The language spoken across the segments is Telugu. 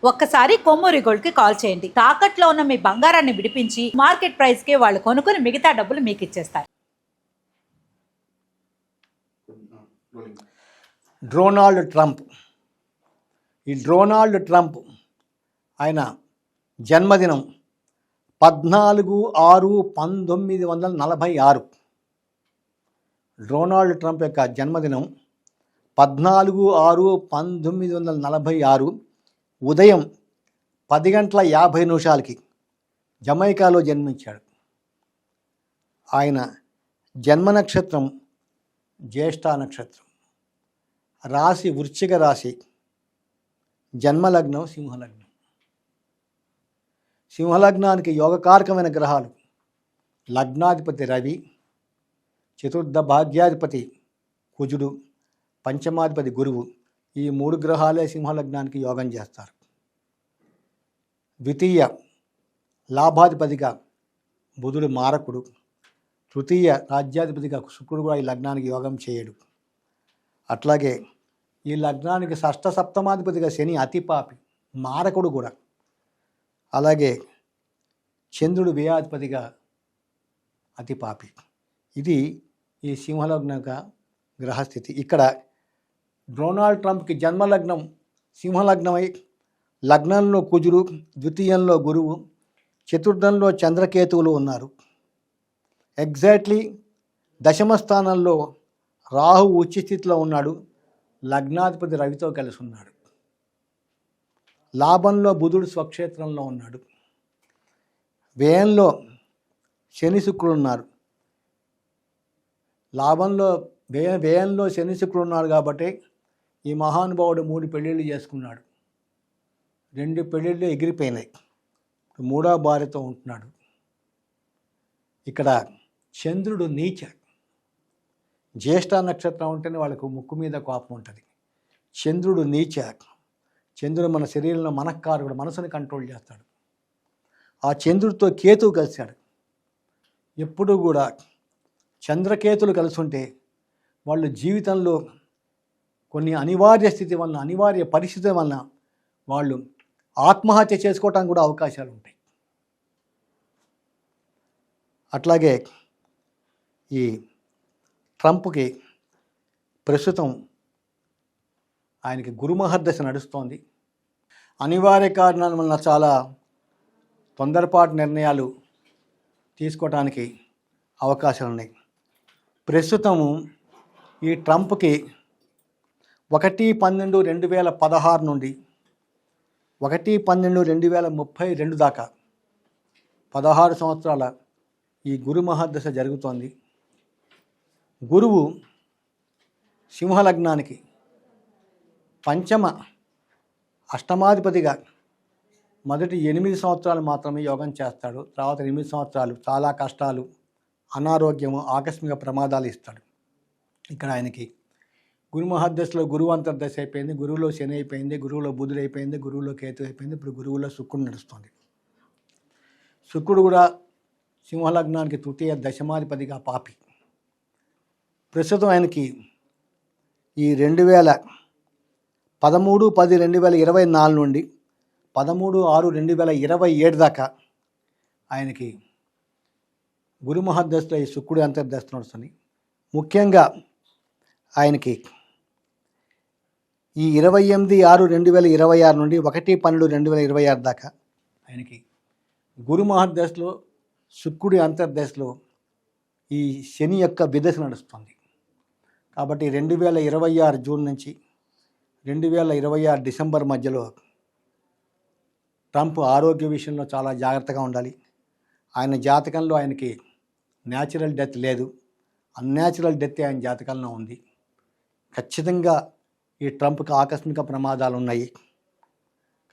ఒక్కసారి కొమ్మూరి గోల్డ్ కి కాల్ చేయండి. తాకట్లో ఉన్న మీ బంగారాన్ని విడిపించి మార్కెట్ ప్రైస్ కి వాళ్ళు కొనుక్కుని మిగతా డబ్బులు మీకు ఇచ్చేస్తారు. Donald Trump. ఈ డొనాల్డ్ ట్రంప్ ఆయన జన్మదినం 14/6/1946. డొనాల్డ్ ట్రంప్ యొక్క జన్మదినం 14/6/1946 ఉదయం 10:50 జమైకాలో జన్మించాడు. ఆయన జన్మ నక్షత్రం జ్యేష్ఠ నక్షత్రం, రాశి వృశ్చిక రాశి, జన్మలగ్నం సింహలగ్నం. సింహలగ్నానికి యోగకారకమైన గ్రహాలు లగ్నాధిపతి రవి, చతుర్థ భాగ్యాధిపతి కుజుడు, పంచమాధిపతి గురువు. ఈ 3 గ్రహాలే సింహలగ్నానికి యోగం చేస్తారు. ద్వితీయ లాభాధిపతిగా బుధుడు మారకుడు, తృతీయ రాజ్యాధిపతిగా శుక్రుడు కూడా ఈ లగ్నానికి యోగం చేయడు. అట్లాగే ఈ లగ్నానికి షష్ఠ సప్తమాధిపతిగా శని అతిపాపి, మారకుడు కూడా. అలాగే చంద్రుడు వ్యయాధిపతిగా అతిపాపి. ఇది ఈ సింహలగ్నక గ్రహస్థితి. ఇక్కడ డొనాల్డ్ ట్రంప్కి జన్మలగ్నం సింహలగ్నమై లగ్నంలో కుజుడు, ద్వితీయంలో గురువు, చతుర్థంలో చంద్రకేతువులు ఉన్నారు. ఎగ్జాక్ట్లీ దశమ స్థానంలో రాహు ఉచ్చ స్థితిలో ఉన్నాడు. లగ్నాధిపతి రవితో కలిసి ఉన్నాడు. లాభంలో బుధుడు స్వక్షేత్రంలో ఉన్నాడు. వ్యయంలో శని శుక్రుడు ఉన్నారు. లాభంలో వ్యయంలో శని శుక్రుడు ఉన్నారు కాబట్టి ఈ మహానుభావుడు 3 పెళ్ళిళ్ళు చేసుకున్నాడు. 2 పెళ్ళిళ్ళు ఎగిరిపోయినాయి. 3వ భార్యతో ఉంటున్నాడు. ఇక్కడ చంద్రుడు నీచ. జ్యేష్ఠ నక్షత్రం ఉంటేనే వాళ్ళకు ముక్కు మీద కోపం ఉంటుంది. చంద్రుడు నీచ. చంద్రుడు మన శరీరంలో మనఃకారకుడు, మనసుని కంట్రోల్ చేస్తాడు. ఆ చంద్రుడితో కేతువు కలిశాడు. ఎప్పుడూ కూడా చంద్రకేతులు కలిసి ఉంటే వాళ్ళు జీవితంలో కొన్ని అనివార్య స్థితి వలన, అనివార్య పరిస్థితి వలన వాళ్ళు ఆత్మహత్య చేసుకోవటానికి కూడా అవకాశాలు ఉంటాయి. అట్లాగే ఈ ట్రంప్కి ప్రస్తుతం ఆయనకి గురుమహర్దశ నడుస్తోంది. అనివార్య కారణాల వలన చాలా తొందరపాటు నిర్ణయాలు తీసుకోవడానికి అవకాశాలు ఉన్నాయి. ప్రస్తుతము ఈ ట్రంప్కి 1/12/2016 నుండి 1/12/2032 దాకా 16 సంవత్సరాల ఈ గురు మహాదశ జరుగుతోంది. గురువు సింహలగ్నానికి పంచమ అష్టమాధిపతిగా మొదటి 8 సంవత్సరాలు మాత్రమే యోగం చేస్తాడు. తర్వాత 8 సంవత్సరాలు చాలా కష్టాలు, అనారోగ్యము, ఆకస్మిక ప్రమాదాలు ఇస్తాడు. ఇక్కడ ఆయనకి గురు మహాదశలో గురువు అంతర్దశ అయిపోయింది, గురువులో శని అయిపోయింది, గురువులో బుధుడు అయిపోయింది, గురువులో కేతు అయిపోయింది. ఇప్పుడు గురువులో శుక్రుడు నడుస్తుంది. శుక్రుడు కూడా సింహలగ్నానికి తృతీయ దశమాధిపతిగా పాపి. ప్రస్తుతం ఆయనకి ఈ 2013-10-2024 నుండి 13/6/2027 దాకా ఆయనకి గురు మహాదశలో ఈ శుక్రుడి అంతర్దశ నడుస్తుంది. ముఖ్యంగా ఆయనకి ఈ 28/6/2026 నుండి 1/12/2026 దాకా ఆయనకి గురు మహాదశలో శుక్రుడి అంతర్దశలో ఈ శని యొక్క విదశ నడుస్తుంది. కాబట్టి 2026 జూన్ నుంచి 2026 డిసెంబర్ మధ్యలో ట్రంప్ ఆరోగ్య విషయంలో చాలా జాగ్రత్తగా ఉండాలి. ఆయన జాతకంలో ఆయనకి న్యాచురల్ డెత్ లేదు, అన్యాచురల్ డెత్ ఆయన జాతకంలో ఉంది. ఖచ్చితంగా ఈ ట్రంప్కి ఆకస్మిక ప్రమాదాలు ఉన్నాయి.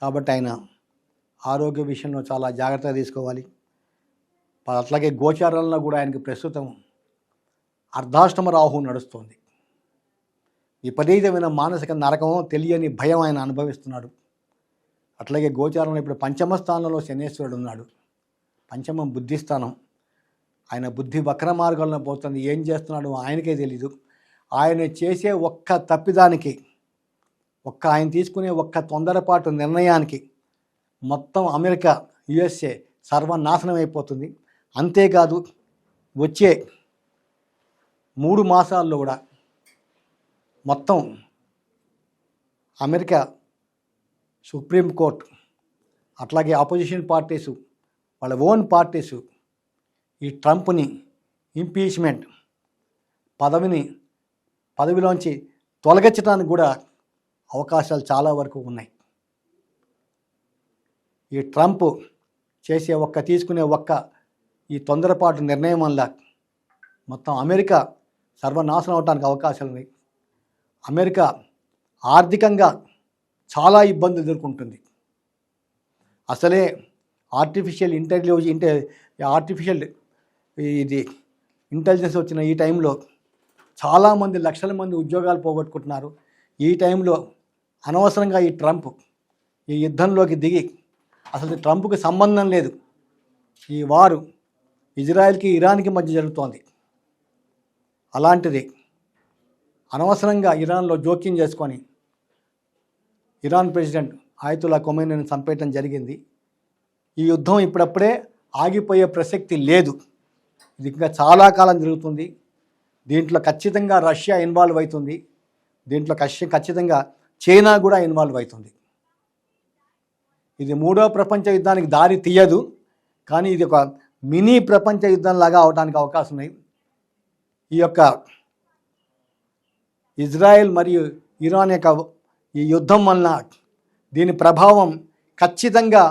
కాబట్టి ఆయన ఆరోగ్య విషయంలో చాలా జాగ్రత్తగా తీసుకోవాలి. అట్లాగే గోచారంలో కూడా ఆయనకి ప్రస్తుతం అర్ధాష్టమ రాహు నడుస్తుంది. విపరీతమైన మానసిక నరకం, తెలియని భయం ఆయన అనుభవిస్తున్నాడు. అట్లాగే గోచారంలో ఇప్పుడు పంచమ స్థానంలో శనేశ్వరుడు ఉన్నాడు. పంచమం బుద్ధిస్థానం. ఆయన బుద్ధి వక్ర మార్గంలో పోతుంది. ఏం చేస్తున్నాడో ఆయనకే తెలీదు. ఆయన చేసే ఒక్క తప్పిదానికి, ఆయన తీసుకునే ఒక్క తొందరపాటు నిర్ణయానికి మొత్తం అమెరికా యుఎస్ఏ సర్వనాశనం అయిపోతుంది. అంతేకాదు వచ్చే 3 మాసాల్లో కూడా మొత్తం అమెరికా సుప్రీంకోర్టు అట్లాగే ఆపోజిషన్ పార్టీసు వాళ్ళ ఓన్ పార్టీసు ఈ ట్రంప్ని ఇంపీచ్మెంట్ పదవిలోంచి తొలగించడానికి కూడా అవకాశాలు చాలా వరకు ఉన్నాయి. ఈ ట్రంప్ తీసుకునే ఈ తొందరపాటు నిర్ణయం వల్ల మొత్తం అమెరికా సర్వనాశనం అవడానికి అవకాశాలు ఉన్నాయి. అమెరికా ఆర్థికంగా చాలా ఇబ్బందులు ఎదుర్కొంటుంది. అసలే ఆర్టిఫిషియల్ ఇంటెలిజెన్స్ వచ్చిన ఈ టైంలో చాలామంది లక్షల మంది ఉద్యోగాలు పోగొట్టుకుంటున్నారు. ఈ టైంలో అనవసరంగా ఈ ట్రంప్ ఈ యుద్ధంలోకి దిగి, అసలు ట్రంప్కి సంబంధం లేదు, ఈ వారు ఇజ్రాయెల్కి ఇరాన్కి మధ్య జరుగుతోంది. అలాంటిది అనవసరంగా ఇరాన్లో జోక్యం చేసుకొని ఇరాన్ ప్రెసిడెంట్ ఆయతుల్లా ఖొమైనీని చంపేయటం జరిగింది. ఈ యుద్ధం ఇప్పుడప్పుడే ఆగిపోయే ప్రసక్తి లేదు. ఇది ఇంకా చాలా కాలం జరుగుతుంది. దీంట్లో ఖచ్చితంగా రష్యా ఇన్వాల్వ్ అవుతుంది. దీంట్లో ఖచ్చితంగా చైనా కూడా ఇన్వాల్వ్ అవుతుంది. ఇది 3వ ప్రపంచ యుద్ధానికి దారి తీయదు, కానీ ఇది ఒక మినీ ప్రపంచ యుద్ధంలాగా అవడానికి అవకాశం ఉన్నాయి. ఈ యొక్క ఇజ్రాయెల్ మరియు ఇరాన్ యొక్క ఈ యుద్ధం వలన దీని ప్రభావం ఖచ్చితంగా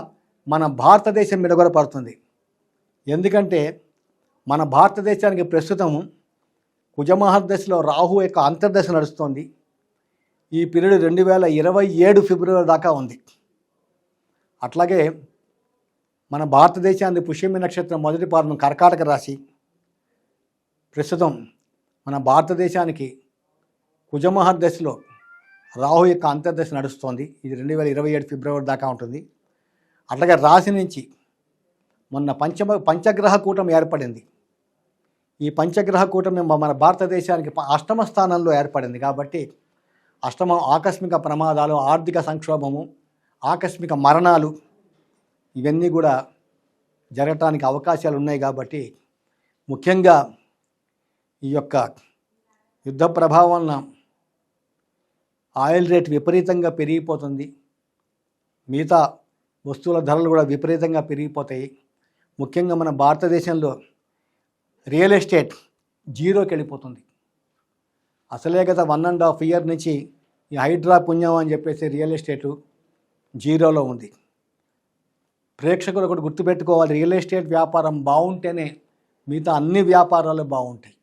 మన భారతదేశం మీద కూడా పడుతుంది. ఎందుకంటే మన భారతదేశానికి ప్రస్తుతం కుజమహర్దశలో రాహు యొక్క అంతర్దశ నడుస్తోంది. ఈ పీరియడ్ 2027 ఫిబ్రవరి దాకా ఉంది. అట్లాగే మన భారతదేశానికి పుష్యమి నక్షత్రం మొదటి పాదం కర్కాటక రాశి. ప్రస్తుతం మన భారతదేశానికి కుజమహర్దశలో రాహు యొక్క అంతర్దశ నడుస్తోంది. ఇది 2027 ఫిబ్రవరి దాకా ఉంటుంది. అట్లాగే రాశి నుంచి మొన్న పంచగ్రహ కూటమి ఏర్పడింది. ఈ పంచగ్రహ కూటమి మన భారతదేశానికి 8వ స్థానంలో ఏర్పడింది. కాబట్టి ఆకస్మిక ప్రమాదాలు, ఆర్థిక సంక్షోభము, ఆకస్మిక మరణాలు ఇవన్నీ కూడా జరగటానికి అవకాశాలు ఉన్నాయి. కాబట్టి ముఖ్యంగా ఈ యొక్క యుద్ధ ప్రభావం వలన ఆయిల్ రేట్ విపరీతంగా పెరిగిపోతుంది. మిగతా వస్తువుల ధరలు కూడా విపరీతంగా పెరిగిపోతాయి. ముఖ్యంగా మన భారతదేశంలో రియల్ ఎస్టేట్ జీరోకి వెళ్ళిపోతుంది. అసలే గత 1.5 ఇయర్ నుంచి ఈ హైడ్రా పుణ్యం అని చెప్పేసి రియల్ ఎస్టేటు జీరోలో ఉంది. ప్రేక్షకులు ఒకటి గుర్తుపెట్టుకోవాలి, రియల్ ఎస్టేట్ వ్యాపారం బాగుంటేనే మిగతా అన్ని వ్యాపారాలు బాగుంటాయి.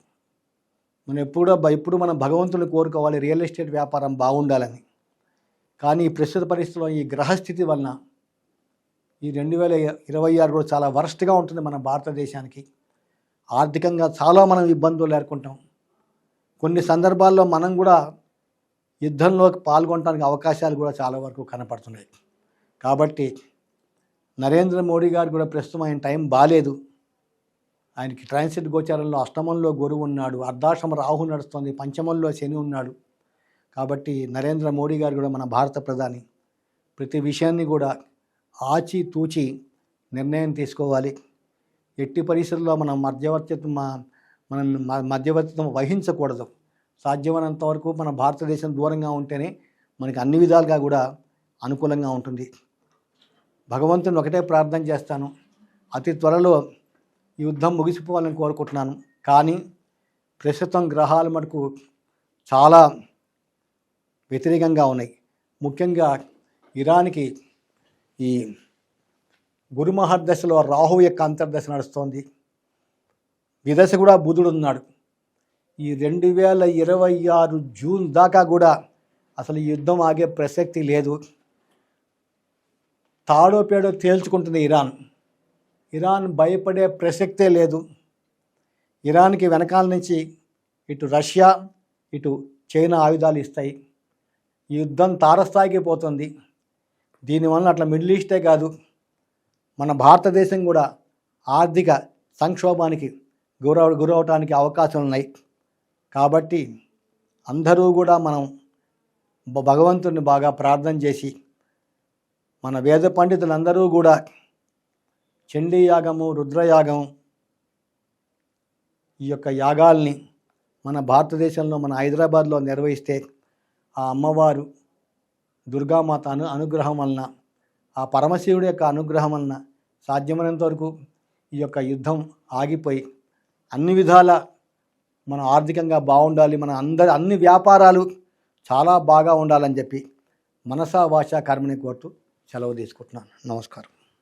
మనం ఎప్పుడు మనం భగవంతుని కోరుకోవాలి రియల్ ఎస్టేట్ వ్యాపారం బాగుండాలని. కానీ ఈ ప్రస్తుత పరిస్థితిలో ఈ గ్రహస్థితి వలన ఈ 2026 కూడా చాలా వరస్ట్గా ఉంటుంది మన భారతదేశానికి. ఆర్థికంగా చాలా మనం ఇబ్బందులు ఎదుర్కొంటాం. కొన్ని సందర్భాల్లో మనం కూడా యుద్ధంలోకి పాల్గొనడానికి అవకాశాలు కూడా చాలా వరకు కనపడుతున్నాయి. కాబట్టి నరేంద్ర మోడీ గారు కూడా ప్రస్తుతం ఆయన టైం బాగాలేదు. ఆయనకి ట్రాన్సిట్ గోచారంలో అష్టమంలో గురువు ఉన్నాడు, అర్ధాష్టమ రాహు నడుస్తుంది, పంచమంలో శని ఉన్నాడు. కాబట్టి నరేంద్ర మోడీ గారు కూడా మన భారత ప్రధాని ప్రతి విషయాన్ని కూడా ఆచితూచి నిర్ణయం తీసుకోవాలి. ఎట్టి పరిస్థితుల్లో మనం మధ్యవర్తిత్వం వహించకూడదు. సాధ్యమైనంత వరకు మన భారతదేశం దూరంగా ఉంటేనే మనకి అన్ని విధాలుగా కూడా అనుకూలంగా ఉంటుంది. భగవంతుని ఒకటే ప్రార్థన చేస్తాను, అతి త్వరలో ఈ యుద్ధం ముగిసిపోవాలని కోరుకుంటున్నాను. కానీ ప్రస్తుతం గ్రహాలు మటుకు చాలా వ్యతిరేకంగా ఉన్నాయి. ముఖ్యంగా ఇరాన్కి ఈ గురుమహర్దశలో రాహు యొక్క అంతర్దశ నడుస్తోంది. విదశ కూడా బుధుడు ఉన్నాడు. ఈ 2026 జూన్ దాకా కూడా అసలు ఈ యుద్ధం ఆగే ప్రసక్తి లేదు. తాడో పేడో తేల్చుకుంటుంది ఇరాన్ భయపడే ప్రసక్తే లేదు. ఇరాన్కి వెనకాల నుంచి ఇటు రష్యా ఇటు చైనా ఆయుధాలు ఇస్తాయి. ఈ యుద్ధం తారస్థాయికి పోతుంది. దీనివల్ల అట్లా మిడిల్ ఈస్టే కాదు, మన భారతదేశం కూడా ఆర్థిక సంక్షోభానికి గురవటానికి అవకాశాలు ఉన్నాయి. కాబట్టి అందరూ కూడా మనం భగవంతుడిని బాగా ప్రార్థన చేసి మన వేద పండితులందరూ కూడా చండీ యాగము, రుద్రయాగం, ఈ యొక్క యాగాల్ని మన భారతదేశంలో, మన హైదరాబాద్లో నిర్వహిస్తే ఆ అమ్మవారు దుర్గామాత అనుగ్రహం వలన, ఆ పరమశివుడి యొక్క అనుగ్రహం వలన సాధ్యమైనంత వరకు ఈ యొక్క యుద్ధం ఆగిపోయి అన్ని విధాల మనం ఆర్థికంగా బాగుండాలి, మన అన్ని వ్యాపారాలు చాలా బాగా ఉండాలని చెప్పి మనసా వాచా కర్మని కోరుతూ సెలవు తీసుకుంటున్నాను. నమస్కారం.